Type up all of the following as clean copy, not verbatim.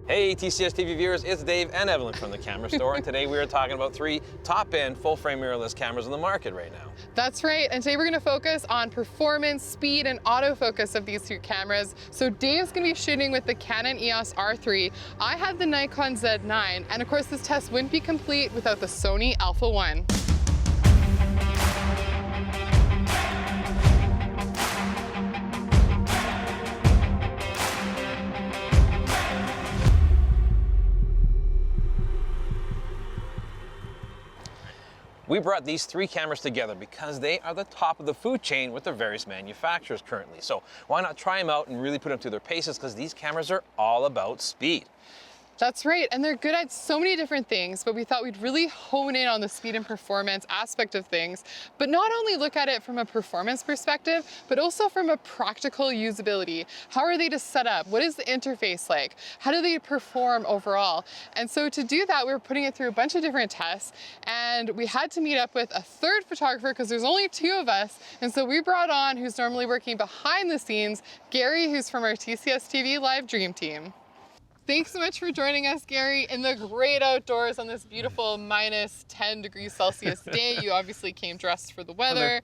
Hey TCS TV viewers, it's Dave and Evelyn from the Camera Store, and today we are talking about 3 top-end full-frame mirrorless cameras on the market right now. That's right, and today we're going to focus on performance, speed, and autofocus of these 2 cameras. So Dave's going to be shooting with the Canon EOS R3. I have the Nikon Z9, and of course this test wouldn't be complete without the Sony Alpha 1. We brought these 3 cameras together because they are the top of the food chain with their various manufacturers currently. So why not try them out and really put them through their paces, because these cameras are all about speed. That's right, and they're good at so many different things, but we thought we'd really hone in on the speed and performance aspect of things, but not only look at it from a performance perspective, but also from a practical usability. How are they to set up? What is the interface like? How do they perform overall? And so to do that, we were putting it through a bunch of different tests, and we had to meet up with a 3rd photographer because there's only 2 of us, and so we brought on, who's normally working behind the scenes, Gary, who's from our TCS TV Live Dream Team. Thanks so much for joining us, Gary, in the great outdoors on this beautiful minus 10 degrees Celsius day. You obviously came dressed for the weather.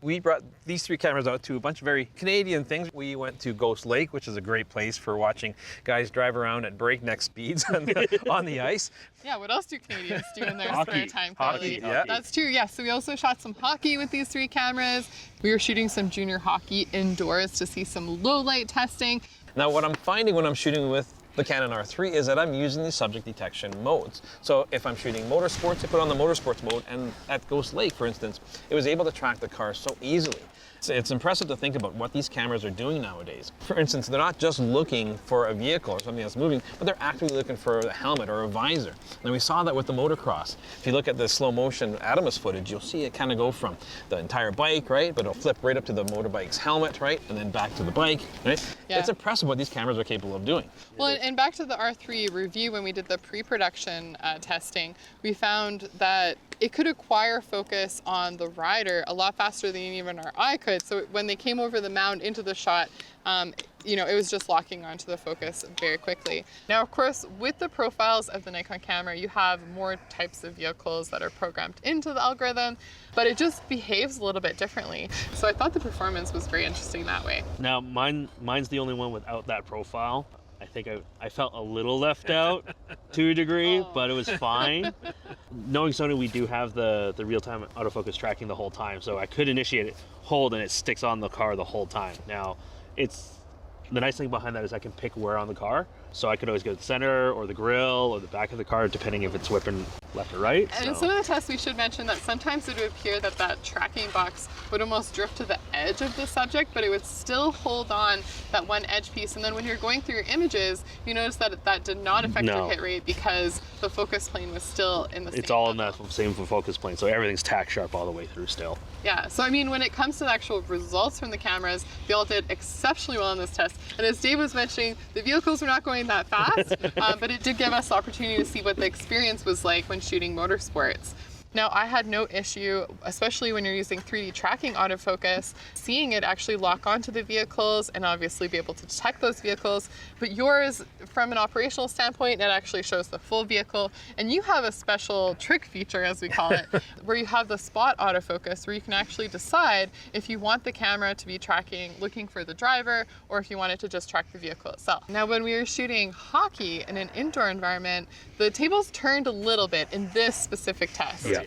We brought these 3 cameras out to a bunch of very Canadian things. We went to Ghost Lake, which is a great place for watching guys drive around at breakneck speeds on the ice. Yeah, what else do Canadians do in their spare time? Hockey, yeah. That's true, yeah. So we also shot some hockey with these 3 cameras. We were shooting some junior hockey indoors to see some low light testing. Now what I'm finding when I'm shooting with the Canon R3 is that I'm using the subject detection modes. So if I'm shooting motorsports, I put on the motorsports mode, and at Ghost Lake, for instance, it was able to track the car so easily. It's impressive to think about what these cameras are doing nowadays. For instance, they're not just looking for a vehicle or something that's moving, but they're actively looking for a helmet or a visor. And we saw that with the motocross. If you look at the slow motion Adamus footage, you'll see it kind of go from the entire bike, right? But it'll flip right up to the motorbike's helmet, right? And then back to the bike, right? Yeah. It's impressive what these cameras are capable of doing. Well, and back to the R3 review, when we did the pre-production testing, we found that it could acquire focus on the rider a lot faster than even our eye could. So when they came over the mound into the shot, you know, it was just locking onto the focus very quickly. Now, of course, with the profiles of the Nikon camera, you have more types of vehicles that are programmed into the algorithm, but it just behaves a little bit differently. So I thought the performance was very interesting that way. Now, mine's the only one without that profile. I think I felt a little left out to a degree, but it was fine. Knowing Sony, we do have the real-time autofocus tracking the whole time, so I could initiate it, hold, and it sticks on the car the whole time. Now, the nice thing behind that is I can pick where on the car, so I could always go to the center or the grill or the back of the car, depending if it's whipping left or right. And in some of the tests, we should mention that sometimes it would appear that that tracking box would almost drift to the edge of the subject, but it would still hold on that one edge piece. And then when you're going through your images, you notice that that did not affect your hit rate because the focus plane was still in the same. It's all in that same focus plane, so everything's tack sharp all the way through still. Yeah, so I mean, when it comes to the actual results from the cameras, they all did exceptionally well in this test. And as Dave was mentioning, the vehicles were not going that fast, but it did give us the opportunity to see what the experience was like when shooting motorsports. Now, I had no issue, especially when you're using 3D tracking autofocus, seeing it actually lock onto the vehicles and obviously be able to detect those vehicles. But yours, from an operational standpoint, it actually shows the full vehicle. And you have a special trick feature, as we call it, where you have the spot autofocus, where you can actually decide if you want the camera to be tracking, looking for the driver, or if you want it to just track the vehicle itself. Now, when we were shooting hockey in an indoor environment, the tables turned a little bit in this specific test. Yeah.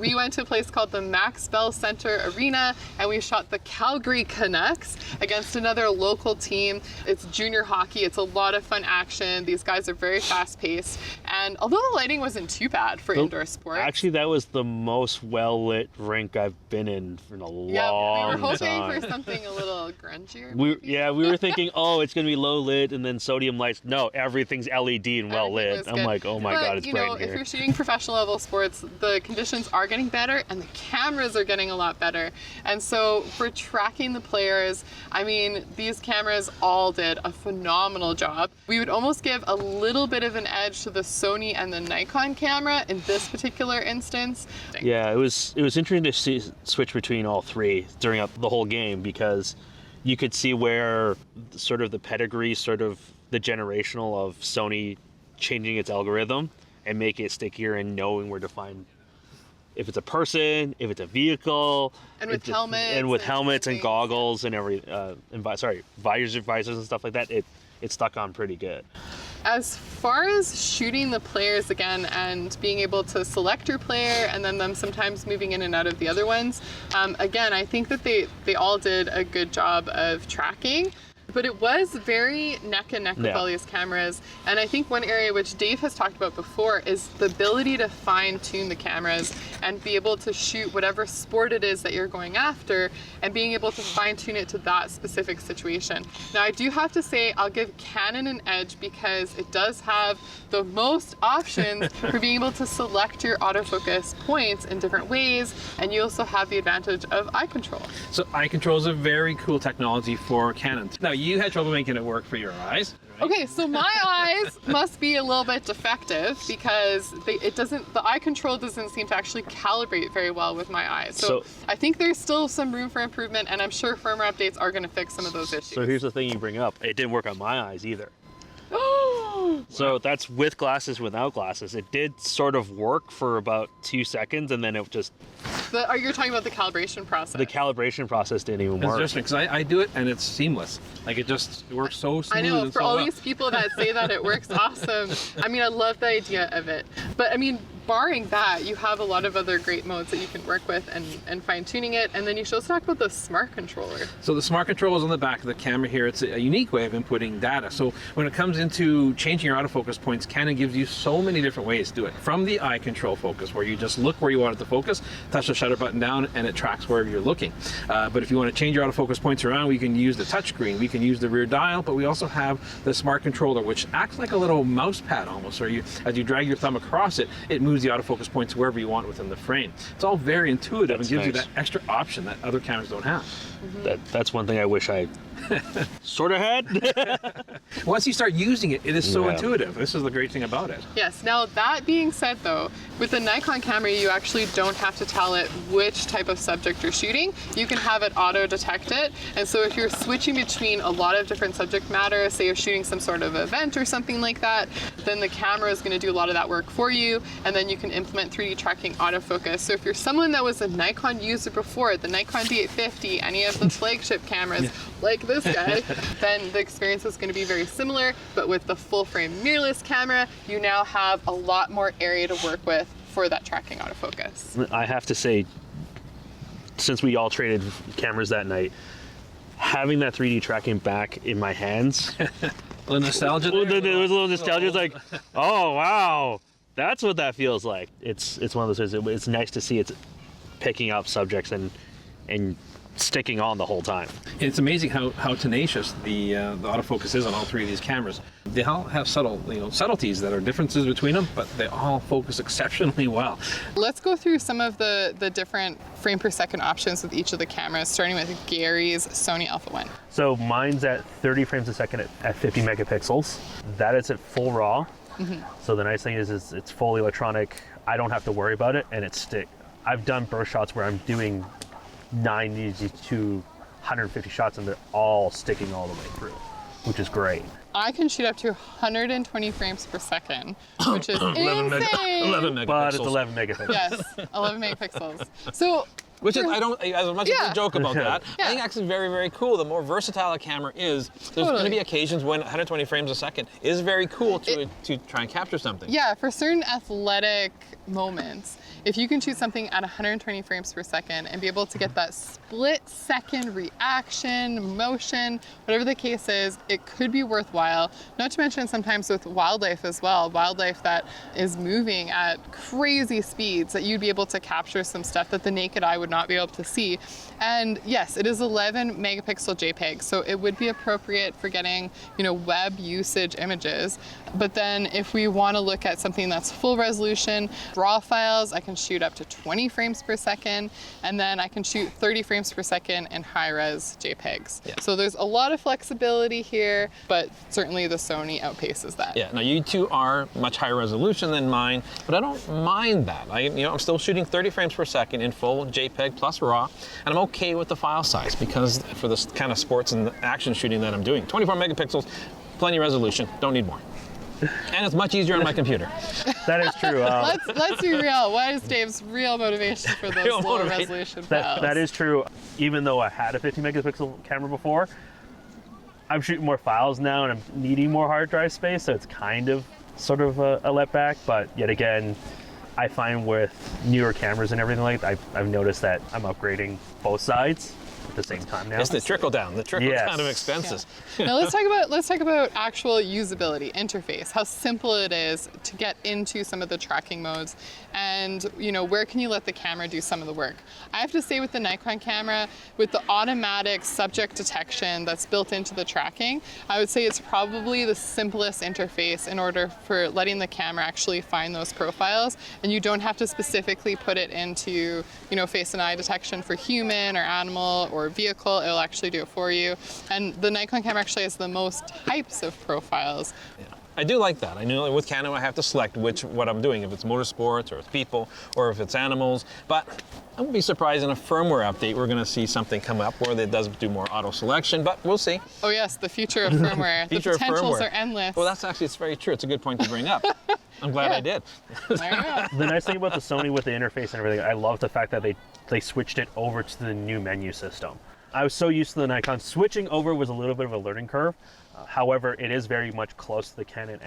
We went to a place called the Max Bell Center Arena, and we shot the Calgary Canucks against another local team. It's junior hockey. It's a lot of fun action. These guys are very fast-paced, and although the lighting wasn't too bad for indoor sports. Actually, that was the most well-lit rink I've been in a long time. Yeah, we were hoping for something a little grungier. We were thinking, oh, it's going to be low-lit and then sodium lights. No, everything's LED and well-lit. I'm like, oh my God, it's bright in here. If you're shooting professional level sports, the conditions are getting better and the cameras are getting a lot better. And so for tracking the players, I mean, these cameras all did a phenomenal job. We would almost give a little bit of an edge to the Sony and the Nikon camera in this particular instance. Yeah, it was interesting to switch between all 3 during the whole game, because you could see where sort of the pedigree sort of the generational of Sony changing its algorithm and making it stickier and knowing where to find if it's a person, if it's a vehicle, and with helmets, and goggles and visors and stuff like that. It stuck on pretty good. As far as shooting the players again and being able to select your player and then them sometimes moving in and out of the other ones, again, I think that they all did a good job of tracking. But it was very neck and neck with all these cameras. And I think one area which Dave has talked about before is the ability to fine tune the cameras and be able to shoot whatever sport it is that you're going after and being able to fine tune it to that specific situation. Now I do have to say I'll give Canon an edge because it does have the most options for being able to select your autofocus points in different ways, and you also have the advantage of eye control. So eye control is a very cool technology for Canon. Now you had trouble making it work for your eyes. Right? Okay, so my eyes must be a little bit defective because the eye control doesn't seem to actually calibrate very well with my eyes. So I think there's still some room for improvement, and I'm sure firmware updates are going to fix some of those issues. So here's the thing you bring up. It didn't work on my eyes either. So that's with glasses, without glasses. It did sort of work for about 2 seconds, and then it just... You're talking about the calibration process. The calibration process didn't even work. It's interesting, because I do it, and it's seamless. Like, it works so smooth. I know, and for so all well. these people that say that it works awesome, I mean, I love the idea of it. But I mean, barring that, you have a lot of other great modes that you can work with and fine tuning it. And then you should also talk about the smart controller. So the smart control is on the back of the camera here. It's a unique way of inputting data. So when it comes into changing your autofocus points, Canon gives you so many different ways to do it. From the eye control focus, where you just look where you want it to focus, touch the shutter button down, and it tracks wherever you're looking. But if you want to change your autofocus points around, we can use the touchscreen. We can use the rear dial, but we also have the smart controller, which acts like a little mouse pad almost. Where as you drag your thumb across it, it moves the autofocus points wherever you want within the frame. It's all very intuitive and gives you that extra option that other cameras don't have. That's one thing I wish I sort of had. Once you start using it, it is so intuitive. This is the great thing about it. Yes. Now that being said though, with the Nikon camera, you actually don't have to tell it which type of subject you're shooting. You can have it auto detect it. And so if you're switching between a lot of different subject matter, say you're shooting some sort of event or something like that, then the camera is going to do a lot of that work for you. And then you can implement 3D tracking autofocus. So if you're someone that was a Nikon user before, the Nikon D850, any of the flagship cameras, like this guy, then the experience is going to be very similar. But with the full frame mirrorless camera, you now have a lot more area to work with for that tracking autofocus. I have to say, since we all traded cameras that night, having that 3D tracking back in my hands, A little nostalgia there? there was a little nostalgia. It's like, oh wow, that's what that feels like. It's one of those things. It's nice to see it's picking up subjects and sticking on the whole time. It's amazing how tenacious the autofocus is on all three of these cameras. They all have subtleties that are differences between them, but they all focus exceptionally well. Let's go through some of the different frame per second options with each of the cameras, starting with Gary's Sony Alpha 1. So mine's at 30 frames a second at 50 megapixels. That is at full RAW. So the nice thing is it's fully electronic. I don't have to worry about it, and it's stick. I've done burst shots where I'm doing 90 to 150 shots and they're all sticking all the way through, which is great. I can shoot up to 120 frames per second, which is insane. 11 megapixels. But it's 11 megapixels. Yes, 11 megapixels. So, Which is, as much as we joke about that, Yeah. I think actually very, very cool. The more versatile a camera is, there's going to be occasions when 120 frames a second is very cool to try and capture something. yeah, for certain athletic moments, if you can shoot something at 120 frames per second and be able to get that split second reaction, motion, whatever the case is, it could be worthwhile. Not to mention sometimes with wildlife as well, wildlife that is moving at crazy speeds, that you'd be able to capture some stuff that the naked eye would not be able to see. And yes, it is 11 megapixel JPEG, so it would be appropriate for getting, web usage images. But then if we want to look at something that's full resolution, raw files, I can shoot up to 20 frames per second, and then I can shoot 30 frames per second in high-res JPEGs. Yeah. So there's a lot of flexibility here, but certainly the Sony outpaces that. Yeah, now you two are much higher resolution than mine, but I don't mind that. I'm still shooting 30 frames per second in full JPEG plus RAW, and I'm okay with the file size because for this kind of sports and action shooting that I'm doing, 24 megapixels, Plenty of resolution, don't need more. And it's much easier on my computer. That is true. Let's be real. What is Dave's real motivation for those lower resolution files? That is true. Even though I had a 50 megapixel camera before, I'm shooting more files now and I'm needing more hard drive space, so it's kind of sort of a letback. But yet again, I find with newer cameras and everything like that, I've noticed that I'm upgrading both sides at the same time now. It's the trickle down of expenses. Yeah. Now let's talk about actual usability interface, how simple it is to get into some of the tracking modes, and where can you let the camera do some of the work. I have to say with the Nikon camera, with the automatic subject detection that's built into the tracking, I would say it's probably the simplest interface in order for letting the camera actually find those profiles, and you don't have to specifically put it into face and eye detection for human or animal or vehicle. It'll actually do it for you. And the Nikon camera actually has the most types of profiles. Yeah. I do like that. I know with Canon I have to select what I'm doing, if it's motorsports or it's people or if it's animals, but I wouldn't be surprised in a firmware update we're going to see something come up where it does do more auto selection, but we'll see. Oh yes, the future of firmware. The potentials are endless. Well, it's very true. It's a good point to bring up. I'm glad I did. There you go. The nice thing about the Sony with the interface and everything, I love the fact that they switched it over to the new menu system. I was so used to the Nikon. Switching over was a little bit of a learning curve. However, it is very much close to the Canon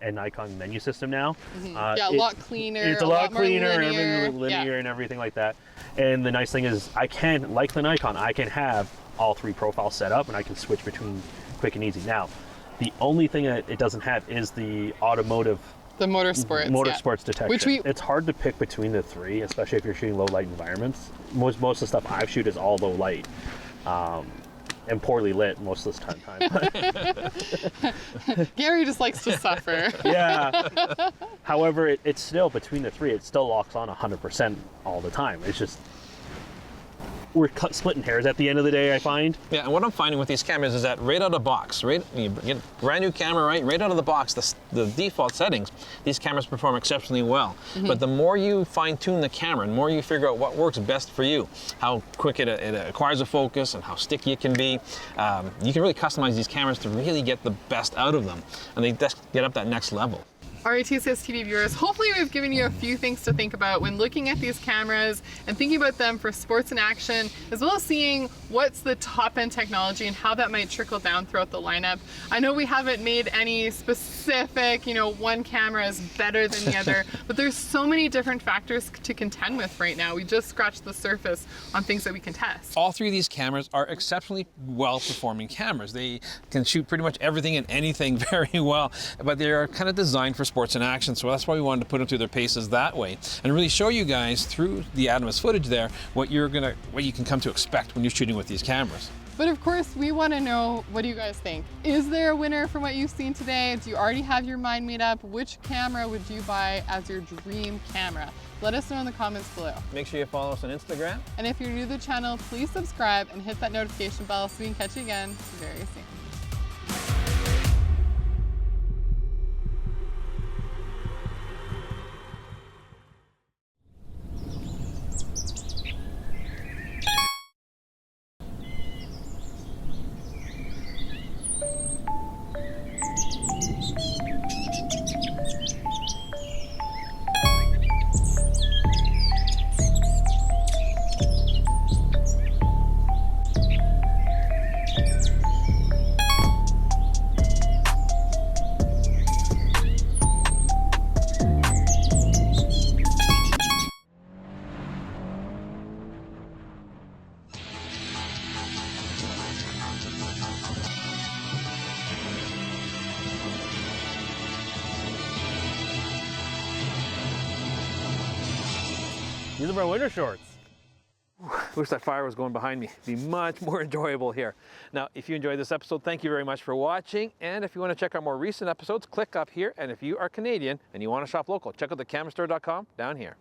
and Nikon menu system now. Mm-hmm. A lot cleaner. It's a lot cleaner, everything linear and everything like that. And the nice thing is I can, like the Nikon, I can have all three profiles set up and I can switch between quick and easy. Now, the only thing that it doesn't have is the automotive the motorsports detection. It's hard to pick between the three, especially if you're shooting low light environments. Most of the stuff I shoot is all low light. And poorly lit most of the time. Gary just likes to suffer. Yeah. However, it's still, between the three, it still locks on 100% all the time. It's just, we're splitting hairs at the end of the day, I find. Yeah, and what I'm finding with these cameras is that right out of the box, you get a brand new camera, right out of the box, the default settings, these cameras perform exceptionally well. Mm-hmm. But the more you fine tune the camera, and the more you figure out what works best for you, how quick it acquires a focus and how sticky it can be, you can really customize these cameras to really get the best out of them. And they just get up that next level. All right, TCS TV viewers, hopefully we've given you a few things to think about when looking at these cameras and thinking about them for sports and action, as well as seeing what's the top end technology and how that might trickle down throughout the lineup. I know we haven't made any specific, one camera is better than the other, but there's so many different factors to contend with right now. We just scratched the surface on things that we can test. All three of these cameras are exceptionally well performing cameras. They can shoot pretty much everything and anything very well, but they are kind of designed for sports and action, so that's why we wanted to put them through their paces that way and really show you guys through the Adamus footage there what you can come to expect when you're shooting with these cameras. But of course, we want to know, what do you guys think? Is there a winner from what you've seen today? Do you already have your mind made up? Which camera would you buy as your dream camera? Let us know in the comments below. Make sure you follow us on Instagram. And if you're new to the channel, please subscribe and hit that notification bell so we can catch you again very soon. These are my winter shorts. Wish that fire was going behind me. It'd be much more enjoyable here. Now, if you enjoyed this episode, thank you very much for watching. And if you want to check out more recent episodes, click up here. And if you are Canadian and you want to shop local, check out thecamerastore.com down here.